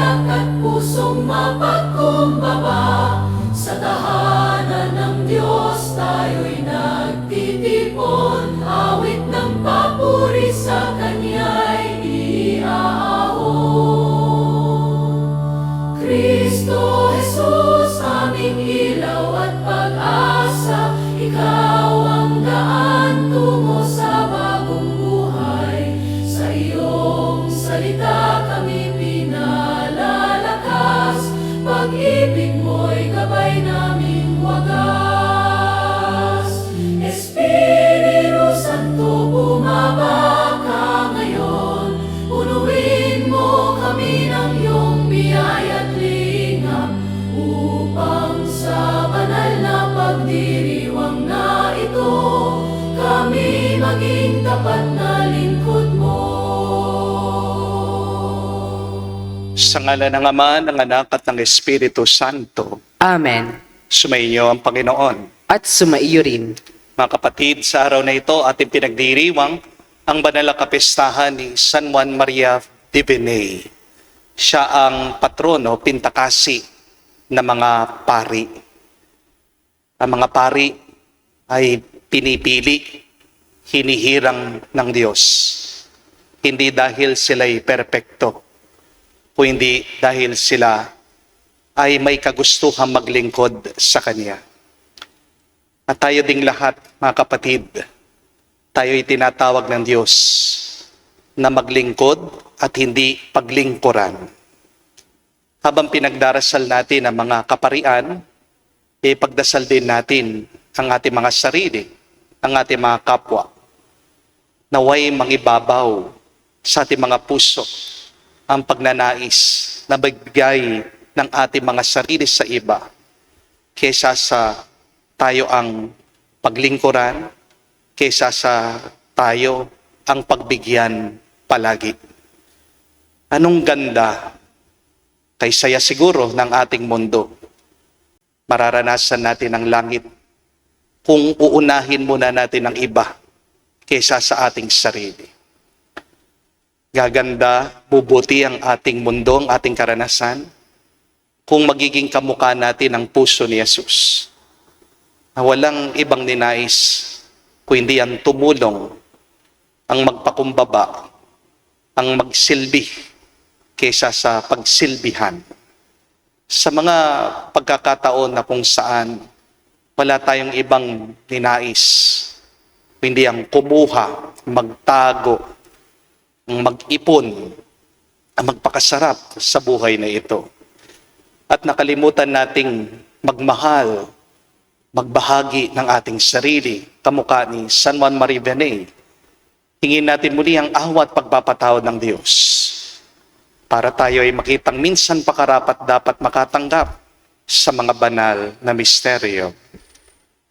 galak at pusong mapagkumbaba. Sa tahanan ng Diyos tayo'y nagtitipon, awit ng papuri sa Kanya'y iaahon. Kristo Jesus, aming ilaw at pag-asa, Ikaw ang daan tungo sa bagong buhay. Sa iyong salita kami pinalalakas, pag-ibig mo'y gabay naming wagas. Espiritu Santo, bumaba ka ngayon, punuin mo kami ng iyong biyaya at lingap, upang sa banal na pagdiriwang na ito, kami maging tapat na lingkod mo. Sa ngala ng Ama, ng Anak at ng Espiritu Santo. Amen. Sumainyo ang Panginoon. At sumaiyo rin. Mga kapatid, sa araw na ito ating pinagdiriwang ang banal na kapistahan ni San Juan Maria Vianney. Siya ang patrono, pintakasi ng mga pari. Ang mga pari ay pinipili, hinihirang ng Diyos. Hindi dahil sila'y perpekto, o hindi dahil sila ay may kagustuhang maglingkod sa Kanya. At tayo ding lahat, mga kapatid, tayo'y tinatawag ng Diyos na maglingkod at hindi paglingkuran. Habang pinagdarasal natin ang mga kaparian, ipagdasal din natin ang ating mga sarili, ang ating mga kapwa. Naway mangibabaw sa ating mga puso ang pagnanais na magbigay ng ating mga sarili sa iba kaysa sa tayo ang paglingkuran, kaysa sa tayo ang pagbigyan palagi. Anong ganda, kay saya siguro ng ating mundo. Mararanasan natin ang langit kung uunahin muna natin ang iba kaysa sa ating sarili. Gaganda, bubuti ang ating mundo, ang ating karanasan, kung magiging kamukha natin ang puso ni Jesus. Na walang ibang ninais, kundi ang tumulong, ang magpakumbaba, ang magsilbi, kaysa sa pagsilbihan. Sa mga pagkakataon na kung saan wala tayong ibang ninais, kundi ang kumuha, magtago, ang mag-ipon, ang magpakasarap sa buhay na ito. At nakalimutan nating magmahal, magbahagi ng ating sarili, kamukha ni San Juan Maria Vianney. Hingin natin muli ang awa at pagpapatawad ng Diyos para tayo ay makitang minsan pa karapat dapat makatanggap sa mga banal na misteryo.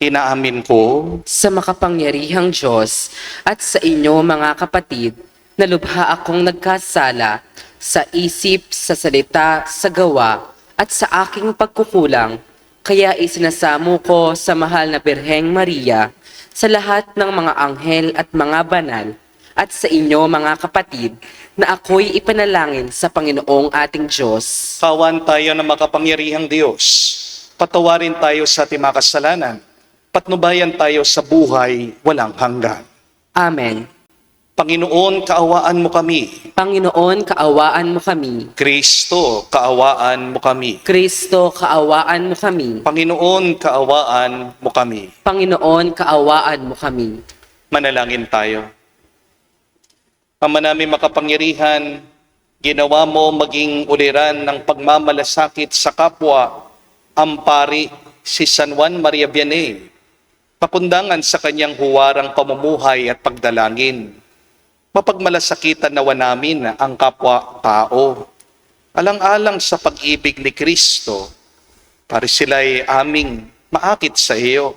Inaamin ko Sa makapangyarihang Diyos at sa inyo mga kapatid, na lubha akong nagkasala sa isip, sa salita, sa gawa, at sa aking pagkukulang, kaya isinasamo ko sa mahal na Birheng Maria, sa lahat ng mga anghel at mga banal, at sa inyo mga kapatid, na ako'y ipanalangin sa Panginoong ating Diyos. kawan tayo ng makapangyarihang Diyos. Patawarin tayo sa ating mga kasalanan. Patnubayan tayo sa buhay walang hanggan. Amen. Panginoon, kaawaan mo kami. Panginoon, kaawaan mo kami. Kristo, kaawaan mo kami. Kristo, kaawaan mo kami. Panginoon, kaawaan mo kami. Panginoon, kaawaan mo kami. Manalangin tayo. Ama namin makapangyarihan, ginawa mo maging uliran ng pagmamalasakit sa kapwa, ang pari si San Juan Maria Vianney. Pakundangan sa kanyang huwarang pamumuhay at pagdalangin. Mapagmalasakitan nawa namin ang kapwa-tao. Alang-alang sa pag-ibig ni Kristo, para sila'y aming maakit sa iyo.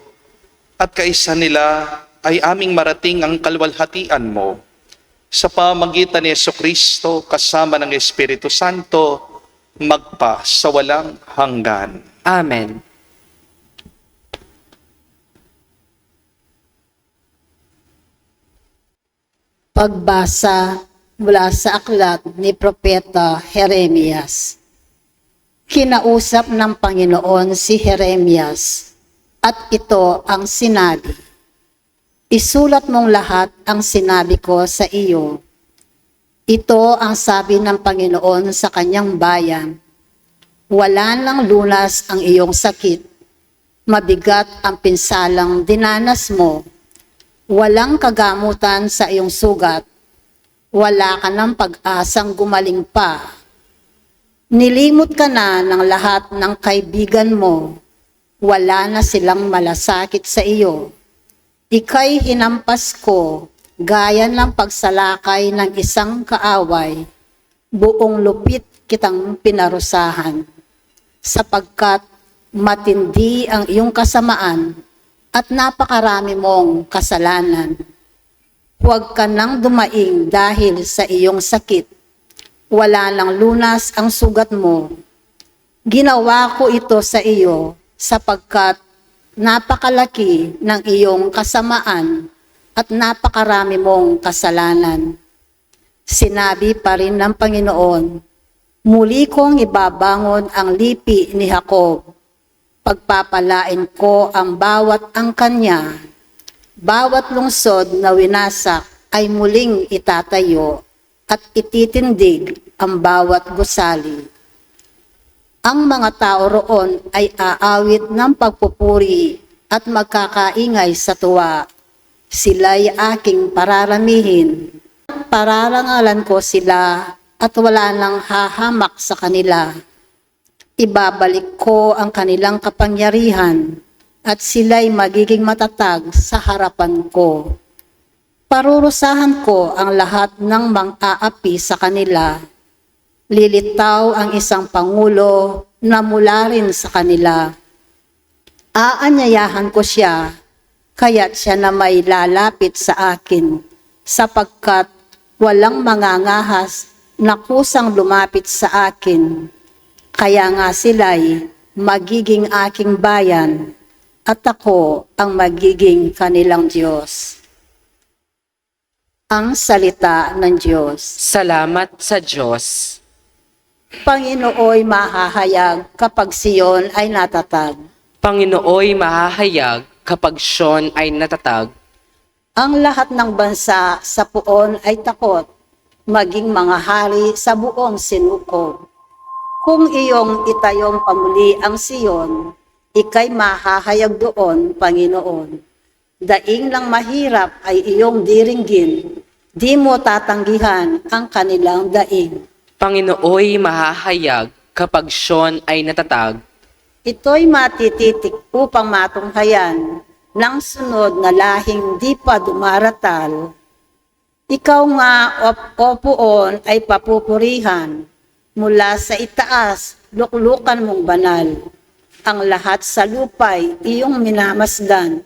At kaisa nila ay aming marating ang kalwalhatian mo. Sa pamagitan ni Jesucristo kasama ng Espiritu Santo, magpa sa walang hanggan. Amen. Pagbasa mula sa aklat ni Propeta Jeremias. Kinausap ng Panginoon si Jeremias at ito ang sinabi, "Isulat mong lahat ang sinabi ko sa iyo. Ito ang sabi ng Panginoon sa kanyang bayan. Wala nang lunas ang iyong sakit. Mabigat ang pinsalang dinanas mo. Walang kagamutan sa iyong sugat. Wala ka ng pag-asang gumaling pa. Nilimot ka na ng lahat ng kaibigan mo. Wala na silang malasakit sa iyo. Ika'y hinampas ko, gaya ng pagsalakay ng isang kaaway. Buong lupit kitang pinarusahan. Sapagkat matindi ang iyong kasamaan at napakarami mong kasalanan. Huwag ka nang dumaing dahil sa iyong sakit. Wala nang lunas ang sugat mo. Ginawa ko ito sa iyo sapagkat napakalaki ng iyong kasamaan at napakarami mong kasalanan." Sinabi pa rin ng Panginoon, "Muli kong ibabangon ang lipi ni Jacob. Pagpapalain ko ang bawat angkan. Bawat lungsod na winasak ay muling itatayo at ititindig ang bawat gusali. Ang mga tao roon ay aawit ng pagpupuri at magkakaingay sa tuwa. Sila'y aking pararamihin. Pararangalan ko sila at wala nang hahamak sa kanila. Ibabalik ko ang kanilang kapangyarihan at sila'y magiging matatag sa harapan ko. Parurusahan ko ang lahat ng mang-aapi sa kanila. Lilitaw ang isang pangulo na mula rin sa kanila. Aanyayahan ko siya, kaya't siya na may lalapit sa akin, sapagkat walang mangangahas na kusang lumapit sa akin. Kaya nga sila'y magiging aking bayan, at ako ang magiging kanilang Diyos." Ang salita ng Diyos. Salamat sa Diyos. Panginooy mahahayag kapag Siyon ay natatag. Panginooy mahahayag kapag Siyon ay natatag. Ang lahat ng bansa sa puon ay takot, maging mga hari sa buong sinukob. Kung iyong itayong pamuli ang Siyon, ika'y mahahayag doon, Panginoon. Daing lang mahirap ay iyong diringgin, di mo tatanggihan ang kanilang daing. Panginooy mahahayag kapag Siyon ay natatag. Ito'y matititik upang matunghayan ng sunod na lahing di pa dumaratal. Ikaw nga, o puon, ay papupurihan. Mula sa itaas, luklukan mong banal. Ang lahat sa lupay, iyong minamasdan.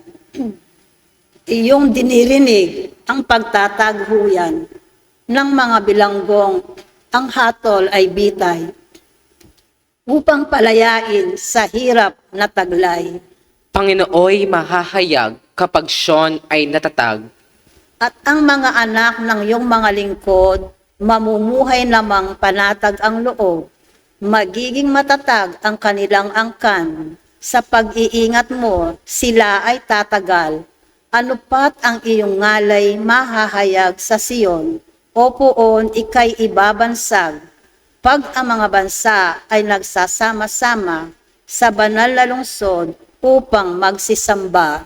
Iyong dinirinig ang pagtataghuyan ng mga bilanggong, ang hatol ay bitay, upang palayain sa hirap na taglay. Panginooy mahahayag kapag Siyon ay natatag. At ang mga anak ng iyong mga lingkod, mamumuhay namang panatag ang loob. Magiging matatag ang kanilang angkan. Sa pag-iingat mo, sila ay tatagal. Ano pat ang iyong ngalay mahahayag sa Siyon, o puon ika'y ibabansag. Pag ang mga bansa ay nagsasama-sama sa banal na lungsod upang magsisamba.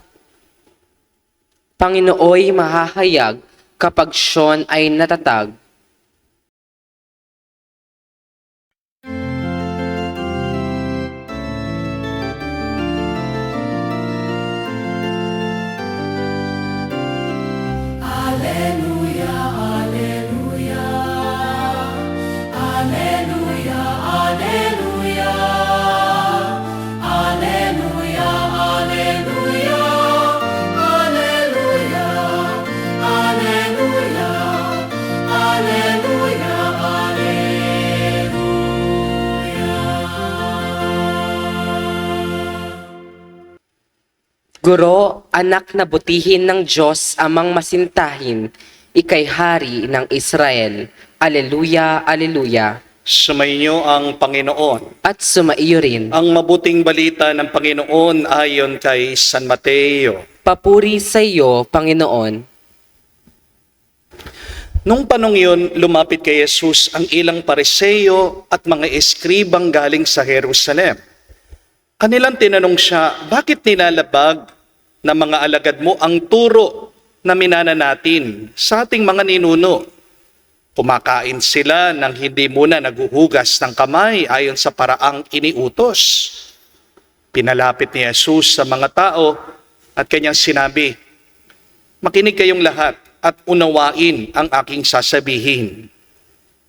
Panginooy mahahayag kapag Siyon ay natatag. Alleluia, alleluia. Alleluia, alleluia. Alleluia, alleluia. Alleluia, alleluia. Alleluia, alleluia. Guro, anak na butihin ng Diyos amang masintahin, ikay hari ng Israel. Aleluya, aleluya. Sumainyo ang Panginoon. At sumaiyo rin. Ang mabuting balita ng Panginoon ayon kay San Mateo. Papuri sa iyo, Panginoon. Nung panong yun, lumapit kay Jesus ang ilang Pariseo at mga eskribang galing sa Jerusalem. Kanilang tinanong siya, bakit nilalabag ng mga alagad mo ang turo na minana natin sa ating mga ninuno? Kumakain sila nang hindi muna naguhugas ng kamay ayon sa paraang iniutos. Pinalapit ni Jesus sa mga tao at kanyang sinabi, makinig kayong lahat at unawain ang aking sasabihin.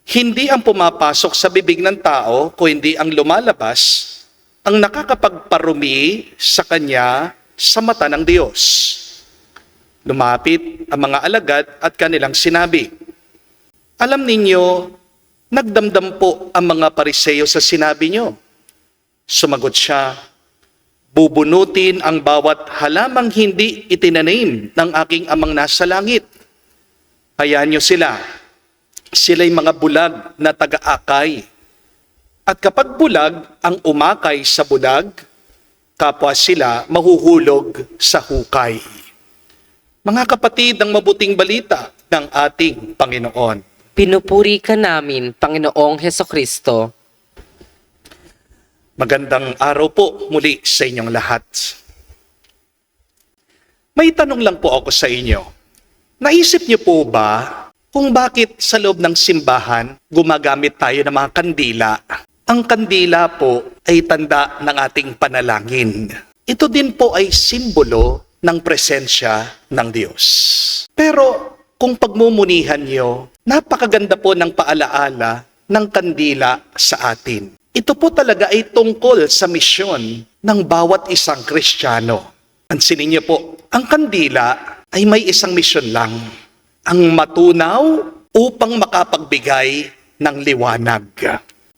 Hindi ang pumapasok sa bibig ng tao, kundi ang lumalabas ang nakakapagparumi sa kanya sa mata ng Diyos. Lumapit ang mga alagad at kanilang sinabi, alam ninyo, nagdamdam po ang mga Pariseo sa sinabi nyo. Sumagot siya, bubunutin ang bawat halamang hindi itinanim ng aking amang nasa langit. Hayaan nyo sila. Sila'y mga bulag na taga-akay. At kapag bulag ang umakay sa bulag, kapwa sila mahuhulog sa hukay. Mga kapatid, ang mabuting balita ng ating Panginoon. Pinupuri ka namin, Panginoong Hesukristo. Magandang araw po muli sa inyong lahat. May tanong lang po ako sa inyo. Naisip niyo po ba kung bakit sa loob ng simbahan gumagamit tayo ng mga kandila? Ang kandila po ay tanda ng ating panalangin. Ito din po ay simbolo ng presensya ng Diyos. Pero kung pagmumunihan niyo, napakaganda po ng paalaala ng kandila sa atin. Ito po talaga ay tungkol sa misyon ng bawat isang Kristiyano. Pansinin niyo po, ang kandila ay may isang misyon lang, ang matunaw upang makapagbigay ng liwanag.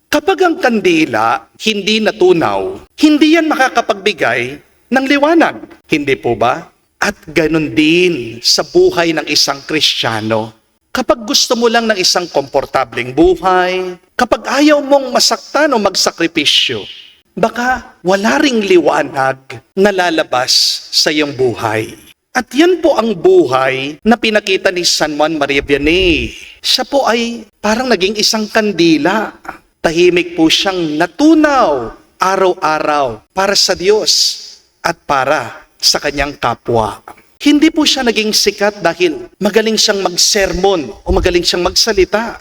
Kapag ang kandila hindi natunaw, hindi yan makakapagbigay ng liwanag. Hindi po ba? At ganun din sa buhay ng isang Kristiyano. Kapag gusto mo lang ng isang komportableng buhay, kapag ayaw mong masaktan o magsakripisyo, baka wala ring liwanag na lalabas sa iyong buhay. At yan po ang buhay na pinakita ni San Juan Maria Vianney. Siya po ay parang naging isang kandila. Tahimik po siyang natunaw araw-araw para sa Diyos at para sa kanyang kapwa. Hindi po siya naging sikat dahil magaling siyang magsermon o magaling siyang magsalita.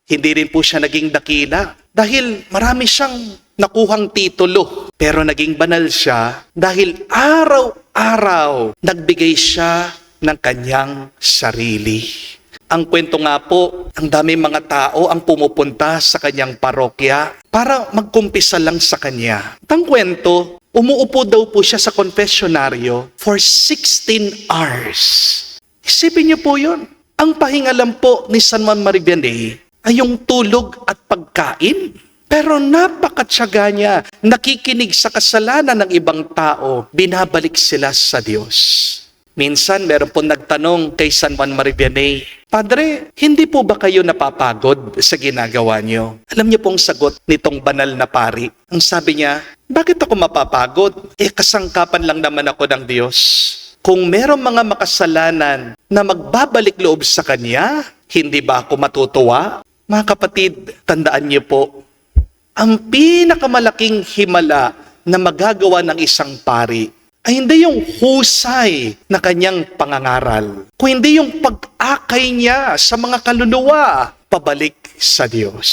Hindi rin po siya naging dakila dahil marami siyang nakuhang titulo. Pero naging banal siya dahil araw-araw nagbigay siya ng kanyang sarili. Ang kwento nga po, ang dami mga tao ang pumupunta sa kanyang parokya para magkumpisa lang sa kanya. Ang kwento, umuupo daw po siya sa confessionaryo for 16 hours. Isipin niyo po yun. Ang pahinga lang po ni San Juan Maria Vianney ay yung tulog at pagkain. Pero napakatyaga niya, nakikinig sa kasalanan ng ibang tao, binabalik sila sa Diyos. Minsan, meron po nagtanong kay San Juan Maria Vianney, Padre, hindi po ba kayo napapagod sa ginagawa niyo? Alam niyo pong sagot nitong banal na pari. Ang sabi niya, bakit ako mapapagod? Kasangkapan lang naman ako ng Diyos. Kung merong mga makasalanan na magbabalik loob sa Kanya, hindi ba ako matutuwa? Mga kapatid, tandaan niyo po, ang pinakamalaking himala na magagawa ng isang pari ay hindi yung husay na kanyang pangangaral, kundi yung pag-akay niya sa mga kaluluwa pabalik sa Diyos.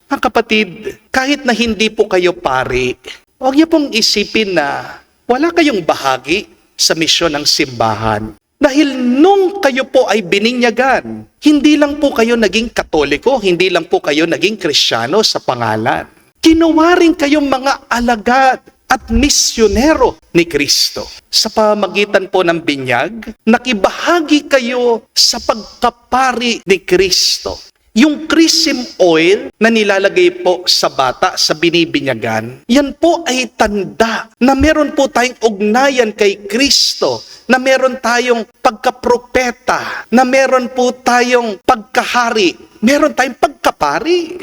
Mga kapatid, kahit na hindi po kayo pari, huwag niyo pong isipin na wala kayong bahagi sa misyon ng simbahan. Dahil nung kayo po ay bininyagan, hindi lang po kayo naging Katoliko, hindi lang po kayo naging Kristiyano sa pangalan. Ginawa rin kayong mga alagad at misyonero ni Kristo. Sa pamamagitan po ng binyag, nakibahagi kayo sa pagkapari ni Kristo. Yung chrism oil na nilalagay po sa bata sa binibinyagan, yan po ay tanda na meron po tayong ugnayan kay Kristo, na meron tayong pagkapropeta, na meron po tayong pagkahari, meron tayong pagkapari.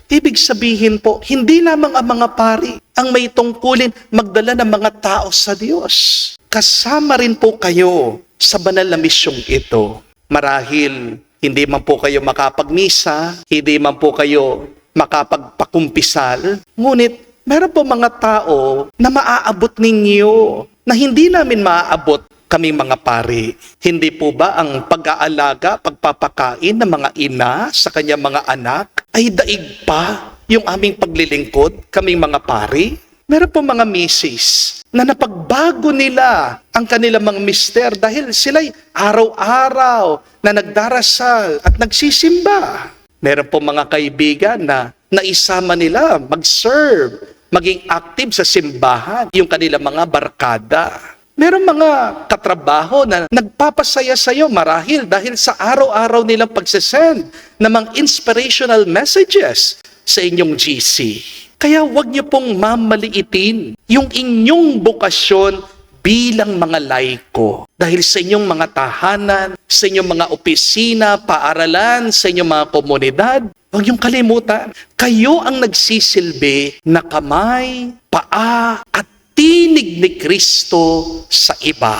Ibig sabihin po, hindi lamang ang mga pari ang may tungkulin magdala ng mga tao sa Diyos. Kasama rin po kayo sa banal na misyong ito. Marahil, hindi man po kayo makapagmisa, hindi man po kayo makapagpakumpisal, ngunit meron po mga tao na maaabot ninyo na hindi namin maaabot kaming mga pari. Hindi po ba ang pag-aalaga, pagpapakain ng mga ina sa kanyang mga anak ay daig pa yung aming paglilingkod kaming mga pari? Meron po mga misis na napagbago nila ang kanilang mga mister dahil sila'y araw-araw na nagdarasal at nagsisimba. Meron po mga kaibigan na naisama nila mag-serve, maging active sa simbahan, yung kanilang mga barkada. Meron mga katrabaho na nagpapasaya sa iyo marahil dahil sa araw-araw nilang pagsasend ng mga inspirational messages sa inyong GC. Kaya huwag niyo pong mamaliitin yung inyong bokasyon bilang mga laiko. Dahil sa inyong mga tahanan, sa inyong mga opisina, paaralan, sa inyong mga komunidad, huwag niyong kalimutan, kayo ang nagsisilbi na kamay, paa, at tinig ni Kristo sa iba.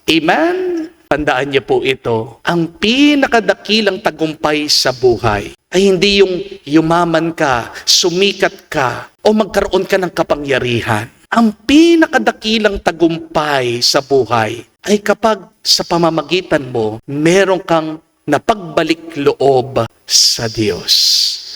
Amen? Tandaan niyo po ito. Ang pinakadakilang tagumpay sa buhay ay hindi yung yumaman ka, sumikat ka, o magkaroon ka ng kapangyarihan. Ang pinakadakilang tagumpay sa buhay ay kapag sa pamamagitan mo, meron kang napagbalik loob sa Diyos.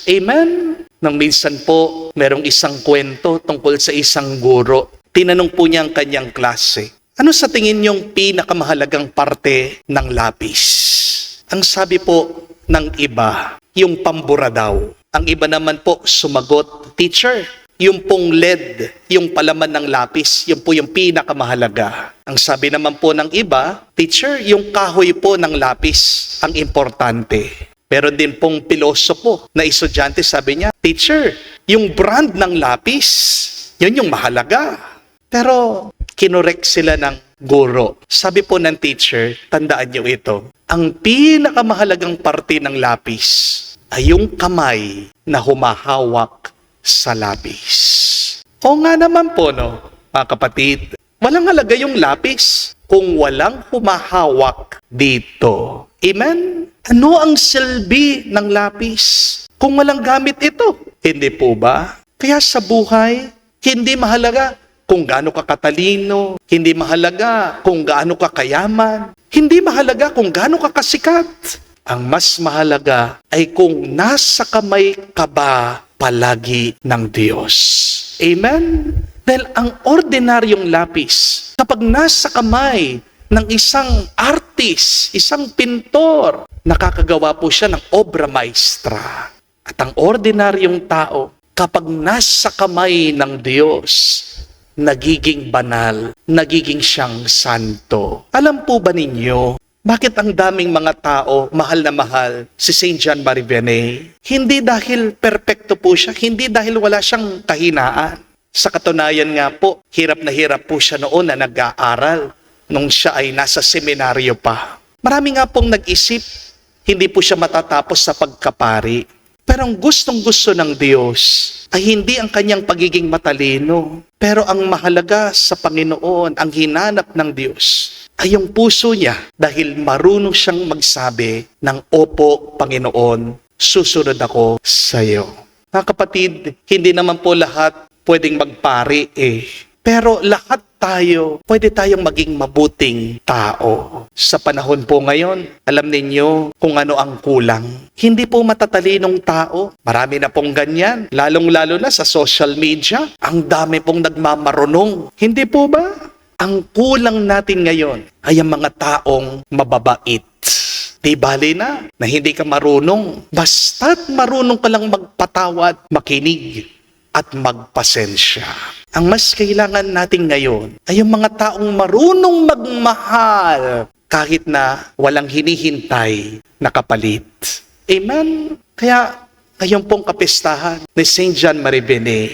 Amen? Nang minsan po, merong isang kwento tungkol sa isang guro. Tinanong po niya ang kanyang klase, ano sa tingin niyong pinakamahalagang parte ng lapis? Ang sabi po ng iba, yung pambura daw. Ang iba naman po sumagot, teacher, yung pong lead, yung palaman ng lapis, yun po yung pinakamahalaga. Ang sabi naman po ng iba, teacher, yung kahoy po ng lapis ang importante. Pero din pong pilosopo na estudyante, sabi niya, teacher, yung brand ng lapis, yun yung mahalaga. Pero kinorek sila ng guro. Sabi po ng teacher, tandaan niyo ito, ang pinakamahalagang parte ng lapis ay yung kamay na humahawak sa lapis. O nga naman po, no, mga kapatid, walang halaga yung lapis kung walang humahawak dito. Amen? Ano ang silbi ng lapis kung walang gamit ito? Hindi po ba? Kaya sa buhay, hindi mahalaga kung gaano ka katalino, hindi mahalaga kung gaano ka kayaman, hindi mahalaga kung gaano ka kasikat. Ang mas mahalaga ay kung nasa kamay ka ba palagi ng Diyos. Amen? Dahil ang ordinaryong lapis, kapag nasa kamay ng isang artist, isang pintor, nakakagawa po siya ng obra maestra. At ang ordinaryong tao, kapag nasa kamay ng Diyos, nagiging banal, nagiging siyang santo. Alam po ba ninyo, bakit ang daming mga tao, mahal na mahal, si St. John Marie Vianney? Hindi dahil perpekto po siya, hindi dahil wala siyang kahinaan. Sa katunayan nga po, hirap na hirap po siya noon na nag-aaral nung siya ay nasa seminaryo pa. Marami nga pong nag-isip, hindi po siya matatapos sa pagkapari. Pero ang gustong-gusto ng Diyos ay hindi ang kanyang pagiging matalino. Pero ang mahalaga sa Panginoon, ang hinanap ng Diyos, ay yung puso niya dahil marunong siyang magsabi ng, Opo, Panginoon, susunod ako sa iyo. Mga kapatid, hindi naman po lahat pwedeng magpari Pero lahat tayo, pwede tayong maging mabuting tao. Sa panahon po ngayon, alam ninyo kung ano ang kulang. Hindi po matatalinong tao. Marami na pong ganyan. Lalong-lalo na sa social media. Ang dami pong nagmamarunong. Hindi po ba? Ang kulang natin ngayon ay ang mga taong mababait. Di bali na hindi ka marunong. Basta't marunong ka lang magpatawad, makinig, at magpasensya. Ang mas kailangan natin ngayon ay yung mga taong marunong magmahal kahit na walang hinihintay na kapalit. Amen? Kaya ngayon pong kapistahan ni St. John Marie Vianney,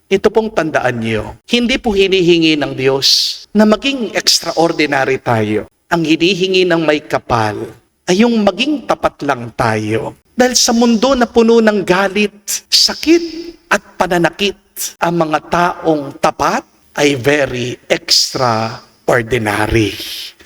ito pong tandaan niyo, hindi po hinihingi ng Diyos na maging extraordinary tayo. Ang hinihingi ng may kapal ay yung maging tapat lang tayo. Dahil sa mundo na puno ng galit, sakit at pananakit, ang mga taong tapat ay very extraordinary.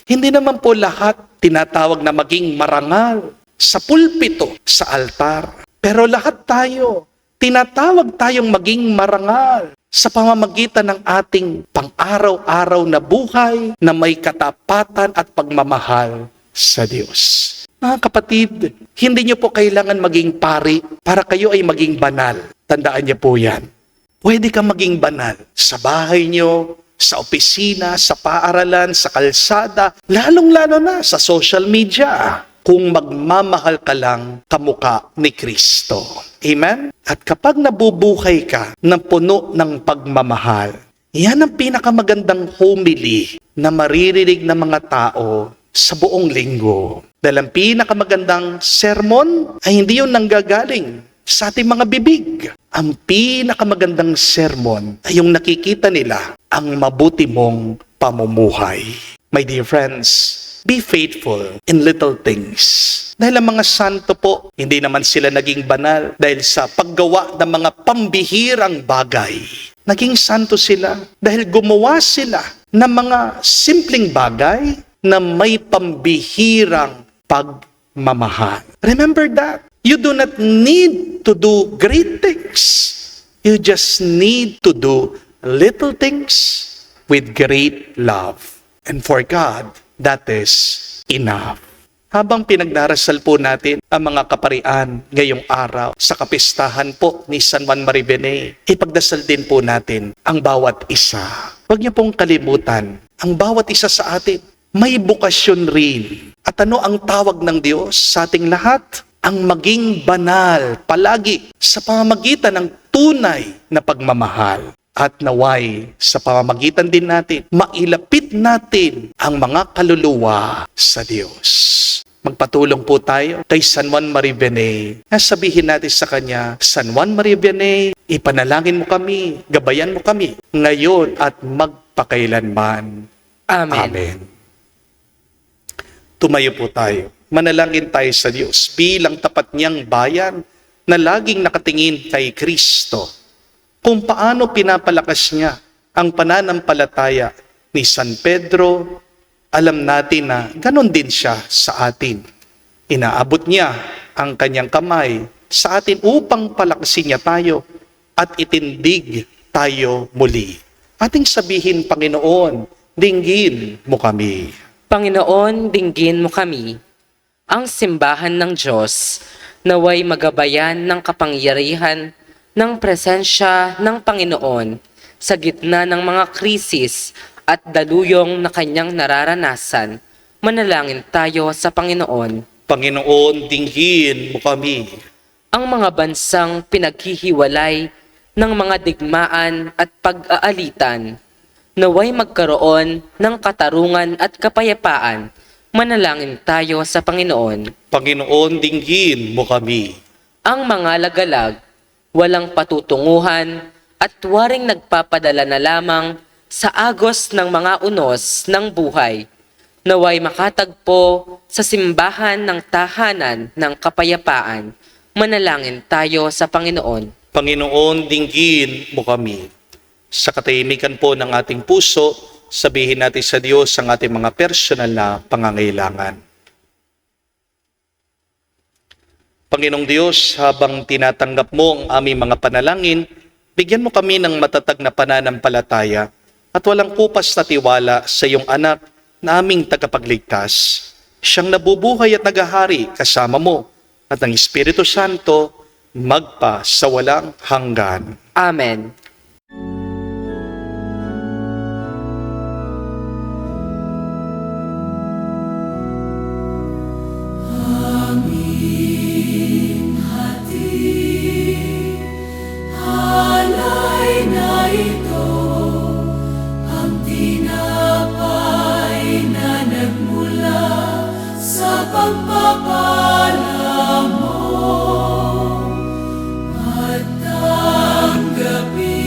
Hindi naman po lahat tinatawag na maging marangal sa pulpito, sa altar. Pero lahat tayo, tinatawag tayong maging marangal sa pamamagitan ng ating pang-araw-araw na buhay na may katapatan at pagmamahal sa Diyos. Mga kapatid, hindi niyo po kailangan maging pari para kayo ay maging banal. Tandaan niyo po yan. Pwede kang maging banal sa bahay niyo, sa opisina, sa paaralan, sa kalsada, lalong-lalo na sa social media, kung magmamahal ka lang kamukha ni Kristo. Amen? At kapag nabubuhay ka ng puno ng pagmamahal, yan ang pinakamagandang homily na maririnig ng mga tao sa buong linggo. Dahil ang pinakamagandang sermon ay hindi yun nanggagaling sa ating mga bibig. Ang pinakamagandang sermon ay yung nakikita nila ang mabuti mong pamumuhay. My dear friends, be faithful in little things. Dahil ang mga santo po, hindi naman sila naging banal dahil sa paggawa ng mga pambihirang bagay. Naging santo sila dahil gumawa sila ng mga simpleng bagay na may pambihirang pagmamahal. Remember that. You do not need to do great things. You just need to do little things with great love. And for God, that is enough. Habang pinagdarasal po natin ang mga kaparian ngayong araw sa kapistahan po ni San Juan Maribene, ipagdasal din po natin ang bawat isa. Huwag niyo pong kalimutan, ang bawat isa sa atin may bukasyon rin. At ano ang tawag ng Diyos sa ating lahat? Ang maging banal palagi sa pamamagitan ng tunay na pagmamahal. At naway sa pamamagitan din natin, mailapit natin ang mga kaluluwa sa Diyos. Magpatulong po tayo kay San Juan Maribene. Sabihin natin sa kanya, San Juan Maribene, ipanalangin mo kami, gabayan mo kami, ngayon at magpakailanman. Amen. Amen. Tumayo po tayo. Manalangin tayo sa Diyos bilang tapat niyang bayan na laging nakatingin kay Kristo. Kung paano pinapalakas niya ang pananampalataya ni San Pedro, alam natin na ganon din siya sa atin. Inaabot niya ang kanyang kamay sa atin upang palakasin niya tayo at itindig tayo muli. Ating sabihin, Panginoon, dinggin mo kami. Panginoon, dinggin mo kami. Ang simbahan ng Diyos naway magabayan ng kapangyarihan ng presensya ng Panginoon sa gitna ng mga krisis at daluyong na kanyang nararanasan. Manalangin tayo sa Panginoon. Panginoon, dinggin mo kami. Ang mga bansang pinaghihiwalay ng mga digmaan at pag-aalitan, naway magkaroon ng katarungan at kapayapaan. Manalangin tayo sa Panginoon. Panginoon, dinggin mo kami. Ang mga lagalag, walang patutunguhan at waring nagpapadala na lamang sa agos ng mga unos ng buhay, naway makatagpo sa simbahan ng tahanan ng kapayapaan. Manalangin tayo sa Panginoon. Panginoon, dinggin mo kami. Sa katahimikan po ng ating puso, sabihin natin sa Diyos ang ating mga personal na pangangailangan. Panginoong Diyos, habang tinatanggap mo ang aming mga panalangin, bigyan mo kami ng matatag na pananampalataya at walang kupas na tiwala sa iyong anak na aming tagapagligtas. Siyang nabubuhay at nagahari kasama mo at ang Espiritu Santo magpa sa walang hanggan. Amen. Alay na ito, ang tinapay na nagmula sa pagpapala mo. At tanggapin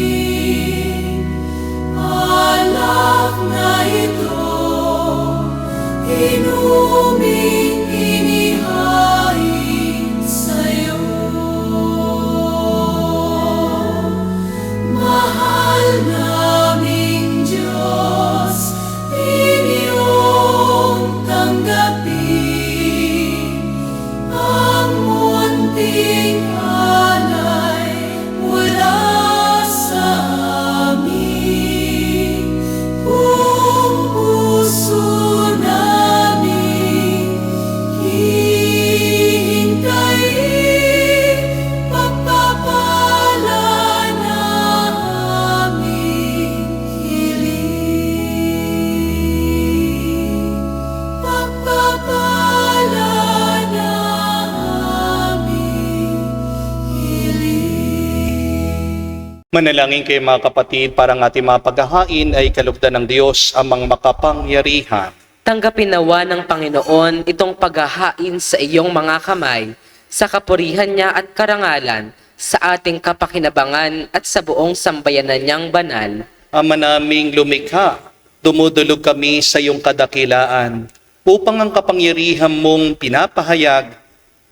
Manalangin kayo mga kapatid para ang ating mga paghahain ay kalugdan ng Diyos amang makapangyarihan. Tanggapin nawa ng Panginoon itong paghahain sa iyong mga kamay, sa kapurihan niya at karangalan, sa ating kapakinabangan at sa buong sambayanan niyang banal. Ama naming lumikha, dumudulog kami sa iyong kadakilaan upang ang kapangyarihan mong pinapahayag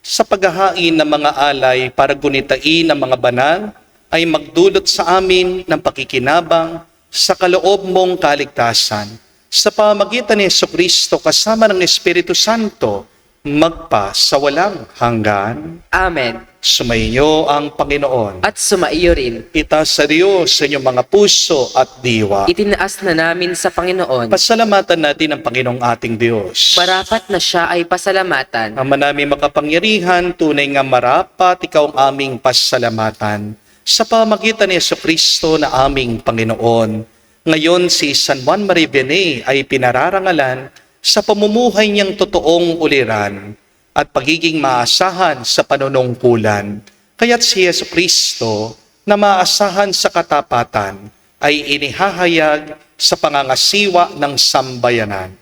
sa paghahain ng mga alay para gunitain ang mga banal ay magdulot sa amin ng pakikinabang sa kaloob mong kaligtasan. Sa pamamagitan ni Jesucristo kasama ng Espiritu Santo, magpa sa walang hanggan. Amen. Sumainyo ang Panginoon. At sumaiyo rin. Itaas sa Diyos sa inyong mga puso at diwa. Itinaas na namin sa Panginoon. Pasalamatan natin ang Panginoong ating Diyos. Marapat na siya ay pasalamatan. Ama namin makapangyarihan, tunay nga marapat ikaw ang aming pasalamatan. Sa pamamagitan ni Jesucristo na aming Panginoon. Ngayon si San Juan Maria Vianney ay pinararangalan sa pamumuhay niyang totoong uliran at pagiging maasahan sa panunungkulan. Kaya't si Jesucristo na maasahan sa katapatan ay inihahayag sa pangangasiwa ng sambayanan.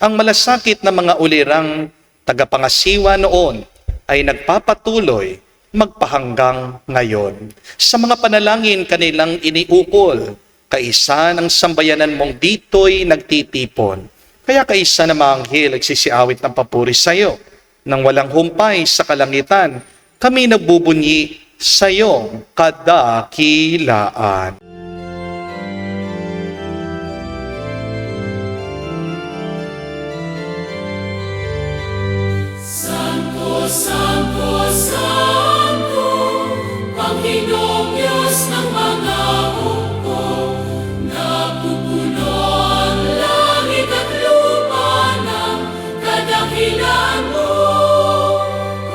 Ang malasakit na mga ulirang tagapangasiwa noon ay nagpapatuloy magpahanggang ngayon. Sa mga panalangin kanilang iniukol, kaisa ng sambayanan mong dito'y nagtitipon. Kaya kaisa na mga anghel nagsisiawit ng papuri sa iyo. Nang walang humpay sa kalangitan, kami nagbubunyi sa iyong kadakilaan. Santo, Santo, Santo, Panginoong Diyos ng mga hukbo, napupuno ang langit at lupa ng kadakilaan mo.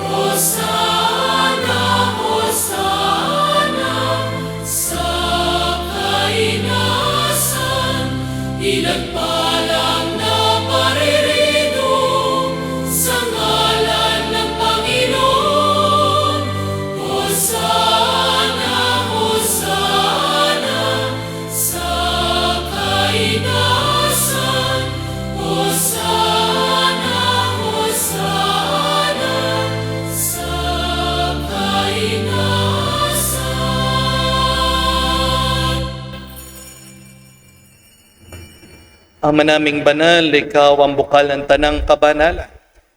Hosana, Hosana, sa kainasan, ilang na paririto sa ngalan ng Panginoon. Hosana, Hosana, sa kainasan. Hosana, Hosana, sa kainasan. Ama naming banal, ikaw ang bukal ng tanang kabanalan.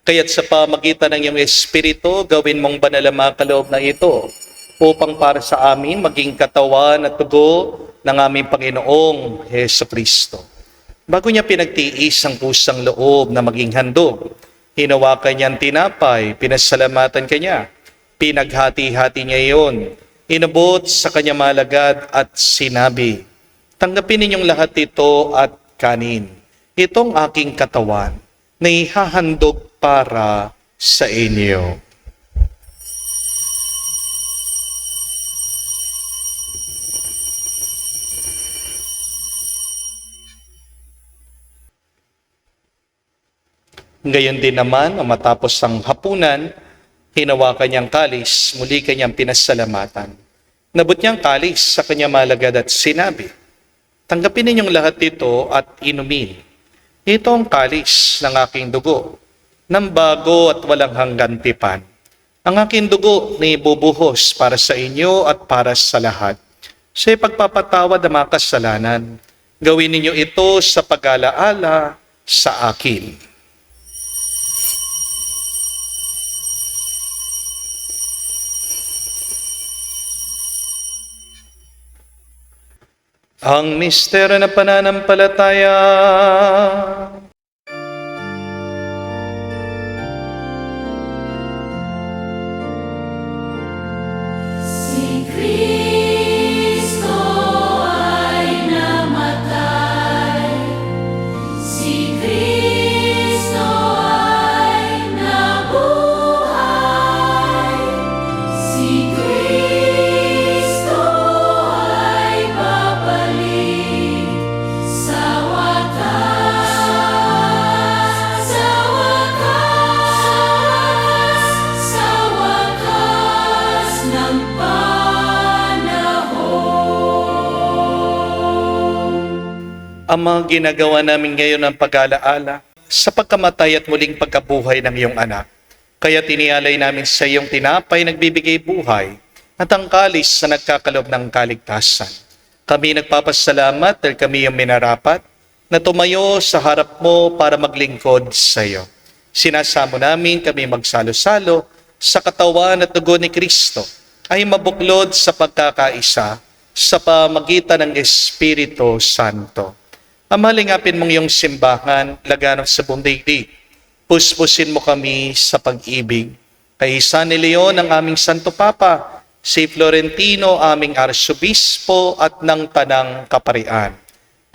Kaya't sa pamagitan ng iyong Espiritu, gawin mong banal ang mga kaloob na ito upang para sa amin maging katawan at tugo ng aming Panginoong Jesucristo. Bago niya pinagtiis ang kusang loob na maging handog, hinawakan niya ang tinapay, pinasalamatan kanya, pinaghati-hati niya iyon, inabot sa kanya malagad at sinabi, tanggapin ninyong lahat ito at kanin. Itong aking katawan na ihahandog para sa inyo. Gayon din naman, matapos ang hapunan, hinawakan niyang kalis, muli kanyang pinasalamatan. Nabot niyang kalis sa kanya malagad at sinabi, tanggapin ninyong lahat ito at inumin. Ito ang kalis ng aking dugo, ng bago at walang hanggan tipan. Ang aking dugo na ibubuhos para sa inyo at para sa lahat. Sa pagpapatawad ng mga kasalanan, gawin ninyo ito sa pag-alaala sa akin. Ang misteryo ng pananampalataya. Si Kristo ay namatay, si Kristo ay nabuhay, si Kristo ay babalik sa wakas, sa wakas, sa wakas ng panahon. Ama, ginagawa namin ngayon ang pag-alaala sa pagkamatay at muling pagkabuhay ng iyong anak. Kaya tinialay namin sa iyong tinapay nagbibigay buhay at ang kalis na nagkakalob ng kaligtasan. Kami nagpapasalamat dahil kami yung minarapat na tumayo sa harap mo para maglingkod sa iyo. Sinasamo namin kami magsalo-salo sa katawan at dugo ni Kristo ay mabuklod sa pagkakaisa sa pamagitan ng Espiritu Santo. Amalingapin mong iyong simbahan, laganap sa buong daigdig. Puspusin mo kami sa pag-ibig. Kay San Leon ang aming Santo Papa, si Florentino aming Arsobispo at ng Tanang Kaparian.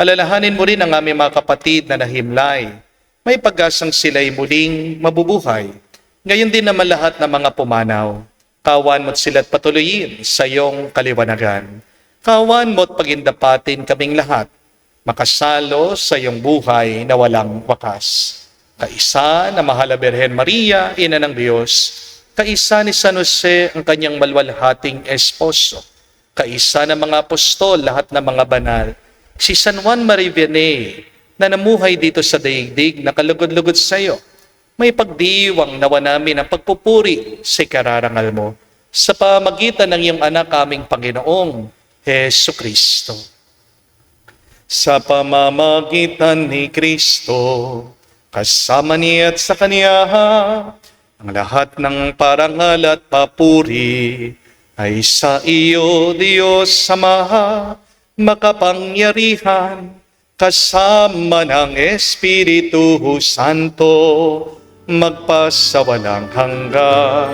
Alalahanin mo rin ang aming mga kapatid na nahimlay. May pag-asang sila'y muling mabubuhay. Ngayon din naman lahat ng mga pumanaw. Kawan mo't sila't patuloyin sa iyong kaliwanagan. Kawan mo't pagindapatin kaming lahat. Makasalo sa iyong buhay na walang wakas. Kaisa na Mahal na Birhen Maria, Ina ng Diyos. Kaisa ni San Jose, ang kanyang malwalhating esposo. Kaisa ng mga apostol, lahat ng mga banal. Si San Juan Maria Vianney, na namuhay dito sa daigdig na kalugod-lugod sa iyo. May pagdiwang nawa namin ang pagpupuri sa ikararangal mo sa pamagitan ng iyong anak aming Panginoong Hesu Kristo. Sa pamamagitan ni Kristo, kasama niya at sa Kaniya, ang lahat ng parangal at papuri ay sa iyo, Diyos Ama, makapangyarihan, kasama ng Espiritu Santo, magpasawalang hanggan.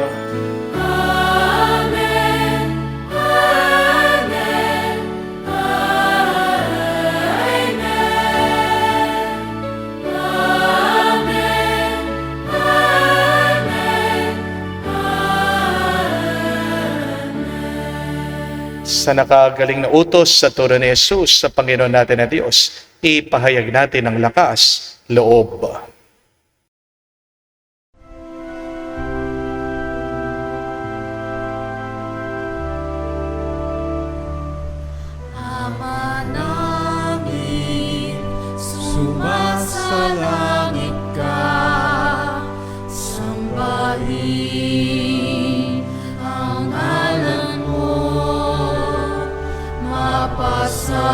Amen. Amen. Amen. Amen. Amen. Sa nakagaling na utos sa turo ni Jesus sa Panginoon natin na Diyos, ipahayag natin ang lakas, loob. Ama namin, sumasalangit ka, sambahin ang ngalan mo, mapasa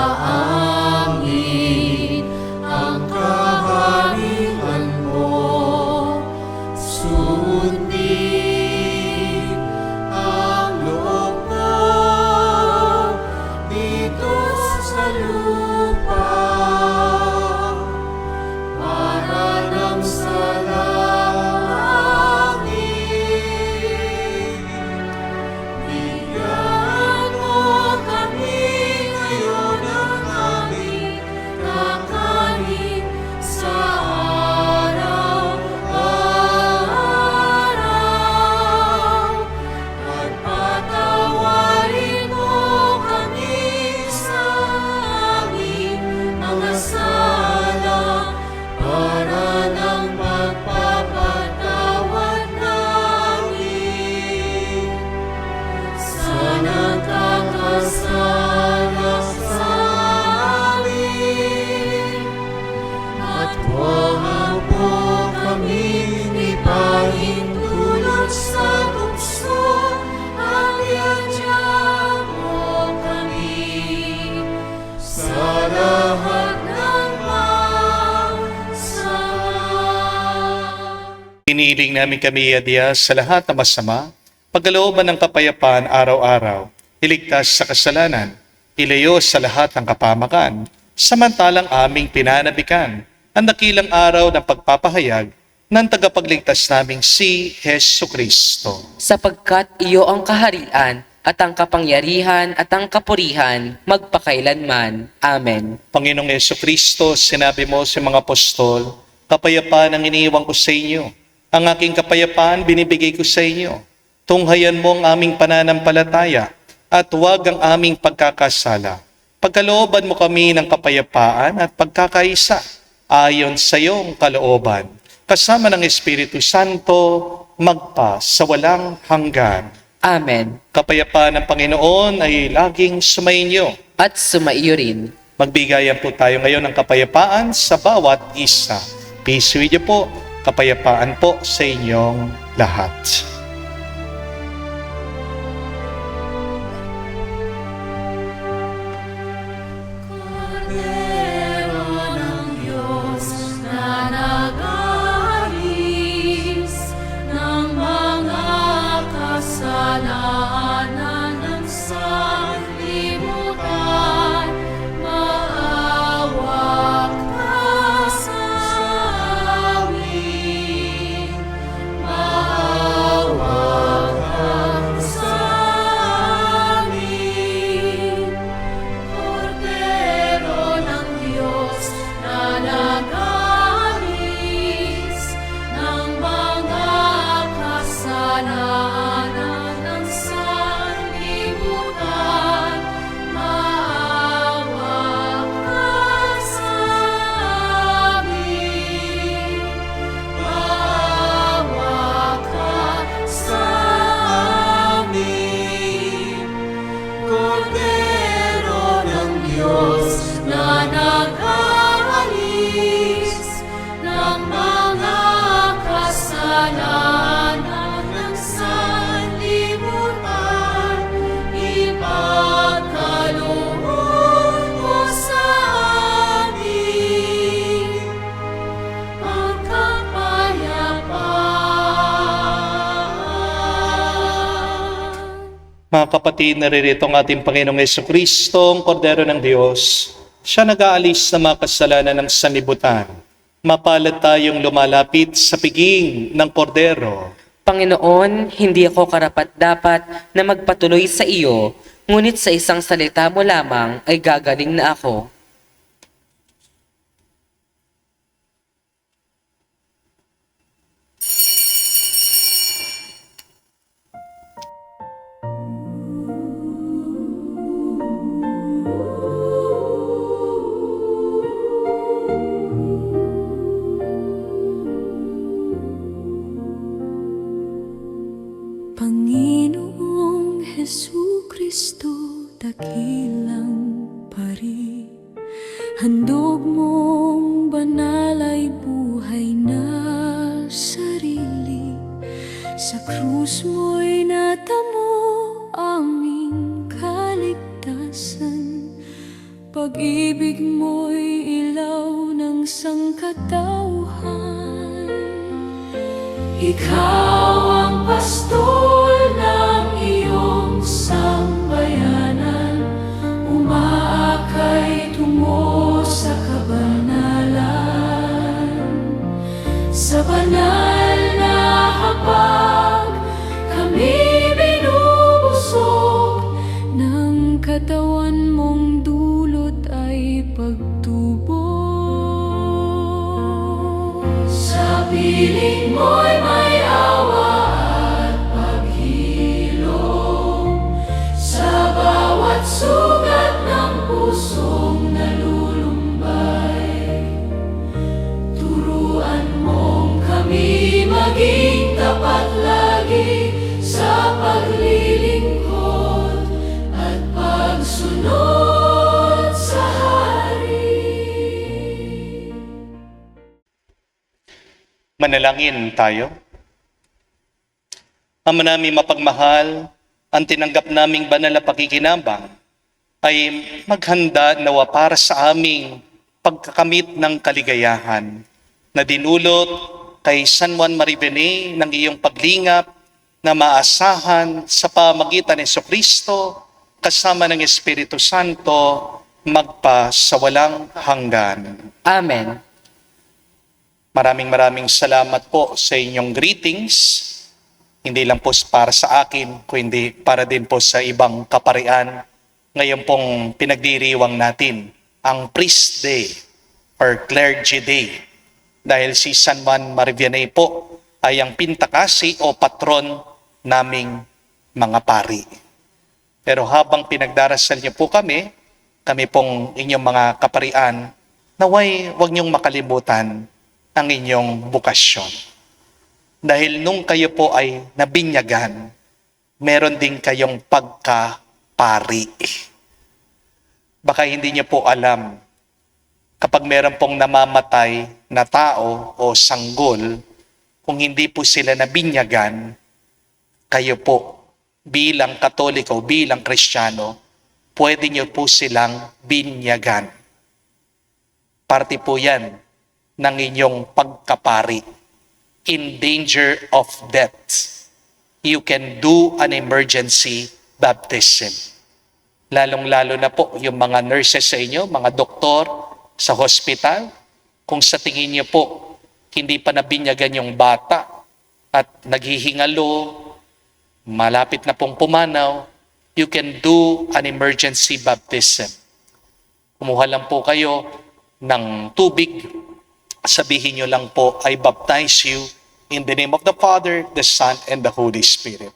amin ang kaharian mo, sundin ang loob mo dito sa lupa para nang sa langit. Bigyan mo kami ngayon ng aming kakanin sa araw-araw at patawarin mo kami sa aming mga sala para ng pagpapatawad namin sa nagkakasala sa amin. At huwag mo kaming ipahintulot sa tukso at iadya mo kami sa lahat ng masama. Iniiling namin kami iadya sa lahat na masama, pagkalooban ng kapayapaan araw-araw, iligtas sa kasalanan, ilayo sa lahat ng kapamakan, samantalang aming pinanabikan ang dakilang araw ng pagpapahayag ng tagapagligtas naming si Hesu Kristo. Sapagkat iyo ang kaharian at ang kapangyarihan at ang kapurihan magpakailanman. Amen. Panginoong Hesu Kristo, sinabi mo sa mga apostol, kapayapaan ang iniiwan ko sa inyo. Ang aking kapayapaan binibigay ko sa inyo. Tunghayan mo ang aming pananampalataya at huwag ang aming pagkakasala. Pagkalooban mo kami ng kapayapaan at pagkakaisa ayon sa iyong kalooban. Kasama ng Espiritu Santo, magpa sa walang hanggan. Amen. Kapayapaan ng Panginoon ay laging sumainyo. At sumaiyo rin. Magbigayan po tayo ngayon ng kapayapaan sa bawat isa. Peace with you po. Kapayapaan po sa inyong lahat. Kordero ng Diyos na nag-aalis ng mga kasalanan ng sanlibutan, maawa ka sa amin. Maawa ka sa amin. Kordero ng Diyos na nag-aalis ng mga kasalanan ng sanlibutan, maawa ka sa amin. Maawa ka sa amin. Kordero ng Diyos na nag-aalis ng mga kasalanan ng sanlibutan, ipagkaloob mo sa amin ang kapayapaan. Mga kapatid, naririto ang ating Panginoong Jesucristo, ang Kordero ng Diyos. Siya nag-aalis ng mga kasalanan ng sanlibutan. Mapalad tayong lumalapit sa piging ng Kordero. Panginoon, hindi ako karapat-dapat na magpatuloy sa iyo, ngunit sa isang salita mo lamang ay gagaling na ako. Panginoong Jesucristo, dakilang pari, handog mong banal ay buhay na sarili. Sa krus mo'y natamo aming kaligtasan, pag-ibig mo'y ilaw ng sangkatauhan. Ikaw ang pastol ng iyong sambayanan, umaakay tungo sa kabanalan. Sa banal na hapag, kami binubusog ng katawan mong dulot ay pagtubo. Sa piling mo'y may awa at paghilom, sa bawat sugat ng pusong nalulumbay. Turuan mong kami maging tapat lagi sa paglilingkod at pagsunod sa hari. Manalangin tayo. Ama namin mapagmahal, ang tinanggap naming banal na pakikinabang ay maghanda nawa para sa aming pagkakamit ng kaligayahan na dinulot kay San Juan Maribene ng iyong paglingap na maasahan sa pamagitan ni Jesucristo kasama ng Espiritu Santo magpa sa walang hanggan. Amen. Maraming salamat po sa inyong greetings. Hindi lang po para sa akin, kundi para din po sa ibang kaparian. Ngayon pong pinagdiriwang natin ang Priest Day or Clergy Day. Dahil si San Juan Marivianney po ay ang pintakasi o patron naming mga pari. Pero habang pinagdarasal niyo po kami pong inyong mga kaparian, naway huwag niyong makalimutan ang inyong bukasyon. Dahil nung kayo po ay nabinyagan, meron din kayong pagkapari. Baka hindi niyo po alam, kapag meron pong namamatay na tao o sanggol, kung hindi po sila nabinyagan, kayo po bilang Katoliko, bilang Kristiyano, pwede niyo po silang binyagan. Parte po yan ng inyong pagkapari. In danger of death, you can do an emergency baptism. Lalong-lalo na po yung mga nurses sa inyo, mga doktor sa hospital, kung sa tingin niyo po hindi pa nabinyagan yung bata at naghihingalo, malapit na pong pumanaw, you can do an emergency baptism. Kumuha lang po kayo ng tubig, sabihin nyo lang po, I baptize you in the name of the Father, the Son, and the Holy Spirit.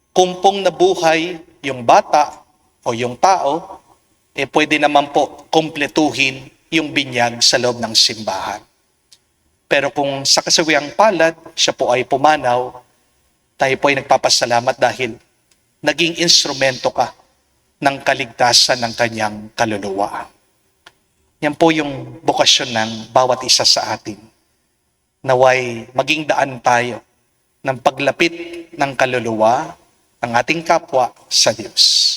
Kung pong nabuhay yung bata o yung tao, pwede naman po kumpletuhin yung binyag sa loob ng simbahan. Pero kung sa kasawiang palad, siya po ay pumanaw, tayo po ay nagpapasalamat dahil naging instrumento ka ng kaligtasan ng kanyang kaluluwa. Yan po yung bukasyon ng bawat isa sa atin. Naway maging daan tayo ng paglapit ng kaluluwa ng ating kapwa sa Diyos.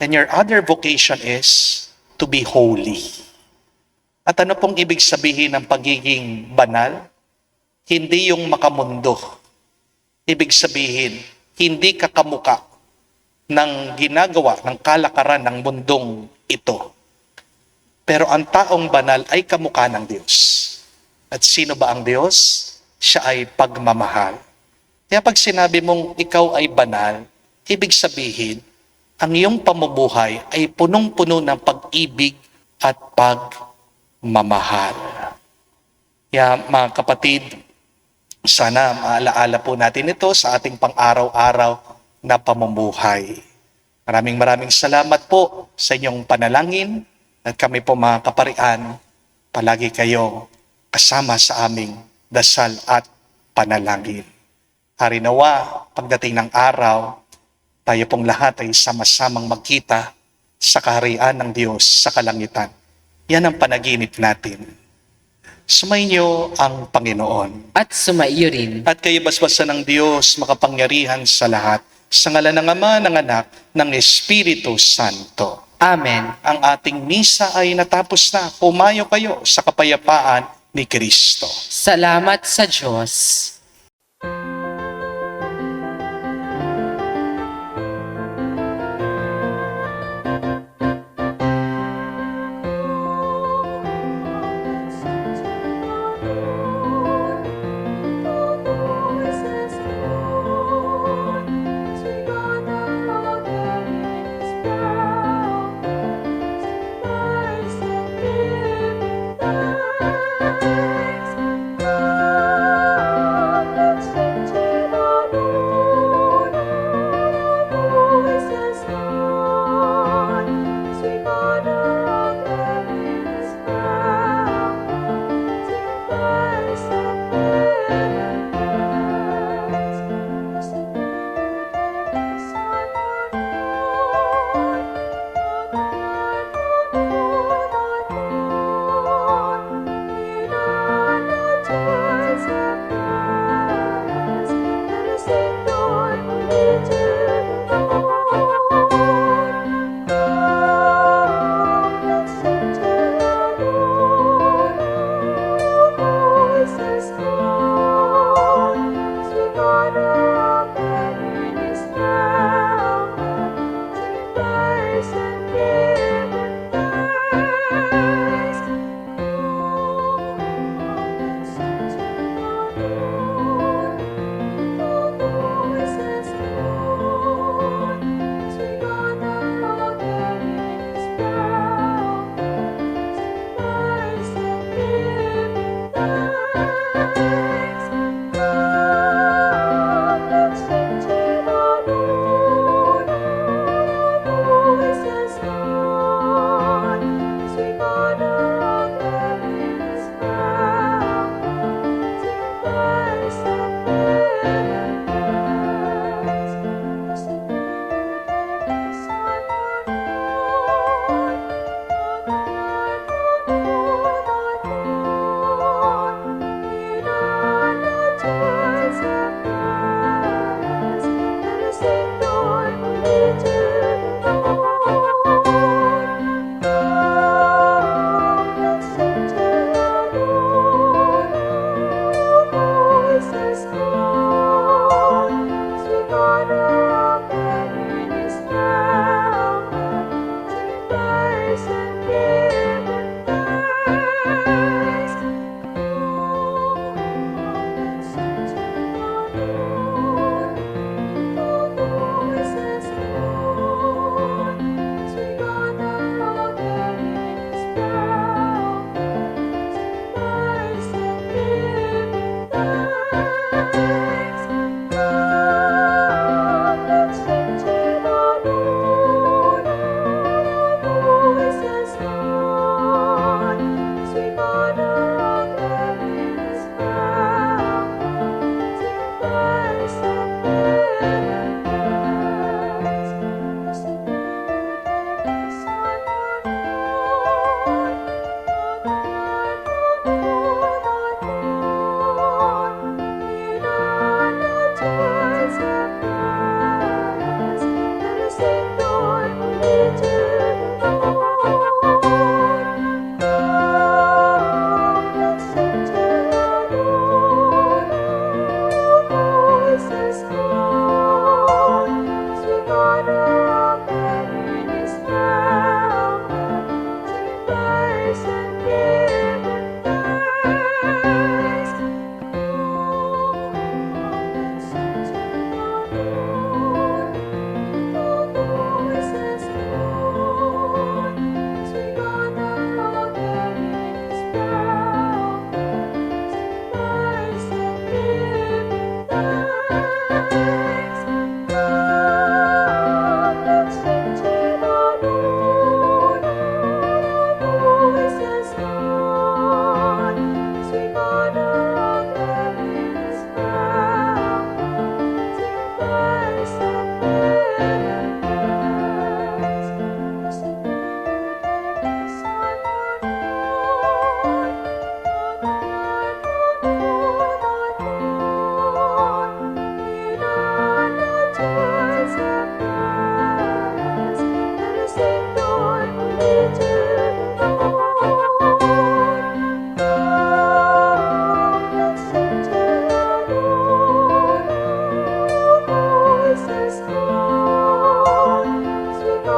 And your other vocation is to be holy. At ano pong ibig sabihin ng pagiging banal? Hindi yung makamundo. Ibig sabihin, hindi ka kamuka ng ginagawa, ng kalakaran ng mundong ito. Pero ang taong banal ay kamukha ng Diyos. At sino ba ang Diyos? Siya ay pagmamahal. Kaya pag sinabi mong ikaw ay banal, ibig sabihin, ang iyong pamumuhay ay punong-puno ng pag-ibig at pagmamahal. Kaya mga kapatid, sana maalaala po natin ito sa ating pang-araw-araw na pamumuhay. Maraming salamat po sa inyong panalangin. At kami po mga kaparian, palagi kayo kasama sa aming dasal at panalangin. Hari nawa, pagdating ng araw, tayo pong lahat ay sama-samang magkita sa kaharian ng Diyos sa kalangitan. Yan ang panaginip natin. Sumainyo ang Panginoon. At sumaiyo rin. At kayo basbasan ng Diyos, makapangyarihan sa lahat, sa ngalan ng Ama, ng Anak, ng Espiritu Santo. Amen. Ang ating misa ay natapos na. Pumayo kayo sa kapayapaan ni Kristo. Salamat sa Diyos.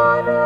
para